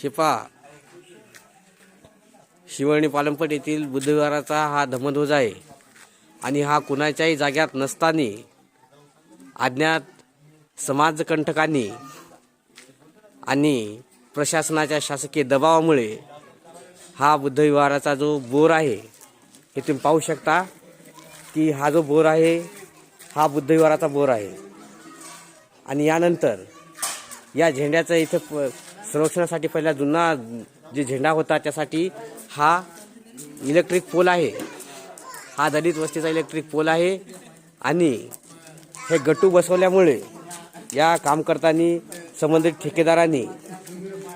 शिपा शिवळणी पालमपट येथील बुधवाराचा हा धम्मध्वज आहे आणि हा कुणाच्याही जाग्यात नसताना अज्ञात समाजकंटकांनी आणि प्रशासनाच्या शासकीय दबावामुळे हा बुद्धविहाराचा जो बोर आहे हे तुम्ही पाहू शकता की हा जो बोर आहे हा बुद्धविहाराचा बोर आहे। आणि यानंतर या झेंड्याचं इथं संरक्षणासाठी पहिला जुना जे झेंडा होता त्यासाठी हा इलेक्ट्रिक पोल आहे, हा दलित वस्तीचा इलेक्ट्रिक पोल आहे। आणि हे गट्टू बसवल्यामुळे या कामकर्त्यांनी संबंधित ठेकेदारांनी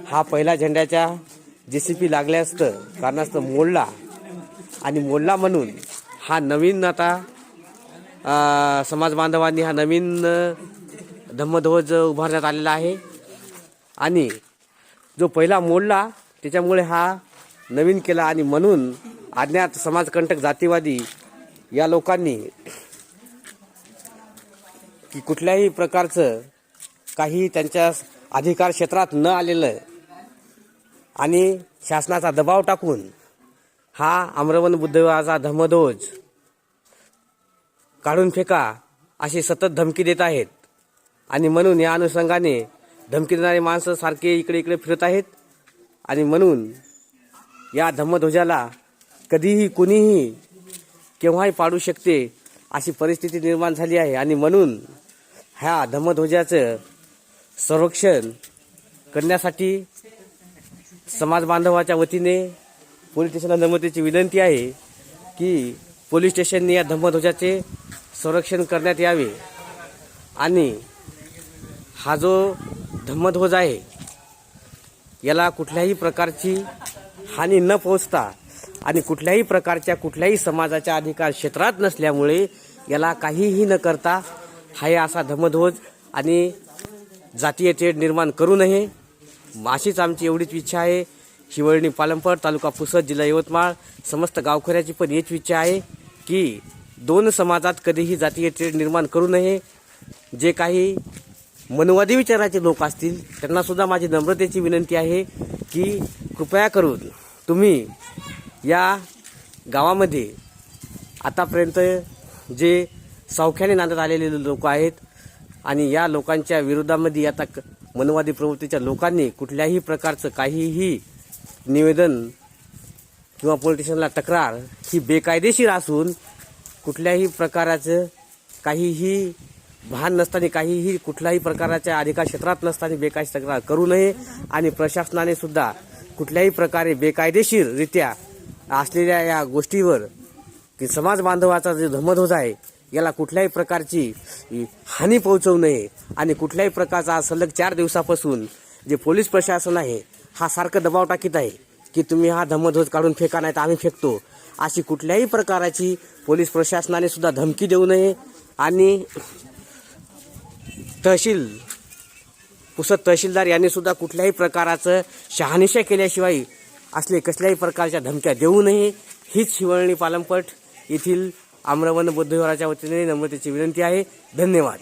हा पहिला झेंड्याच्या JCP लागले असतं कारणास्तव मोडला आणि मोडला म्हणून हा नवीन आता समाज बांधवांनी हा नवीन धम्मध्वज उभारण्यात आलेला आहे। आणि जो पहिला मोडला त्याच्यामुळे हा नवीन केला आणि म्हणून अज्ञात समाजकंटक जातीवादी या लोकांनी की कुठल्याही प्रकारचं काही त्यांच्या अधिकार क्षेत्रात न आलेलं आणि शासनाचा दबाव टाकून हा आम्रवन बुद्धविहाराचा धम्मध्वज काढून फेका अशी सतत धमकी देत आहेत। आणि म्हणून या अनुषंगाने धमकी देणारी माणसं सारखे इकडे इकडे फिरत आहेत आणि म्हणून या धम्मध्वजाला कधीही कुणीही केव्हाही पाडू शकते अशी परिस्थिती निर्माण झाली आहे। आणि म्हणून ह्या धम्मध्वजाचं संरक्षण करण्यासाठी समाज बांधवाच्या वतीने पोलीस स्टेशनला नम्रतेची विनंती आहे की पोलीस स्टेशनने या धम्मध्वजाचे संरक्षण करण्यात यावे आणि हा जो धम्मध्वज आहे याला कुठल्याही प्रकारची हानी न पोहोचता आणि कुठल्याही प्रकारच्या कुठल्याही समाजाच्या अधिकार क्षेत्रात नसल्यामुळे याला काहीही न करता हा असा धम्मध्वज आणि जातीय तेढ निर्माण करू नये अशीच आमची एवढीच इच्छा आहे। शिवळणी पालमपट तालुका पुसद जिल्हा यवतमाळ समस्त गावकऱ्याची पण हीच इच्छा आहे की दोन समाजात कधीही जातीय तेढ निर्माण करू नये। जे काही मनुवादी विचाराचे लोक असतील त्यांना सुद्धा माझी नम्रतेची विनंती आहे की कृपया करून तुम्ही या गावामध्ये आतापर्यंत जे सौख्याने नांदत आलेले लोक आहेत आणि या लोकांच्या विरोधामध्ये आता मनुवादी प्रवृत्तीच्या लोकांनी कुठल्याही प्रकारचं काहीही निवेदन किंवा पोलीस स्टेशनला तक्रार ही बेकायदेशीर असून कुठल्याही प्रकाराचं काहीही भान नसताना काहीही कुठल्याही प्रकारच्या अधिकार क्षेत्रात नसताना बेकायदेशीर तक्रार करू नये। आणि प्रशासनाने सुद्धा कुठल्याही प्रकारे बेकायदेशीररित्या असलेल्या या गोष्टीवर की समाज बांधवाचा जो धम्मध्वज आहे याला कुठल्याही प्रकारची हानी पोहोचवू नये। आणि कुठल्याही प्रकारचा सलग 4 दिवसापासून जे पोलीस प्रशासन आहे हा सारखं दबाव टाकीत आहे की तुम्ही हा धम्मध्वज काढून फेका नाही तर आम्ही फेकतो अशी कुठल्याही प्रकाराची पोलीस प्रशासनाने सुद्धा धमकी देऊ नये। आणि पुसद तहसीलदार यांनी सुद्धा कुठल्याही प्रकाराचं शहानिशा केल्याशिवाय असले कसल्याही प्रकारच्या धमक्या देऊ नये हीच शिवळणी पालमपट येथील आम्रवन बुद्धविहाराच्या वतीने नम्रतेची विनंती आहे। धन्यवाद।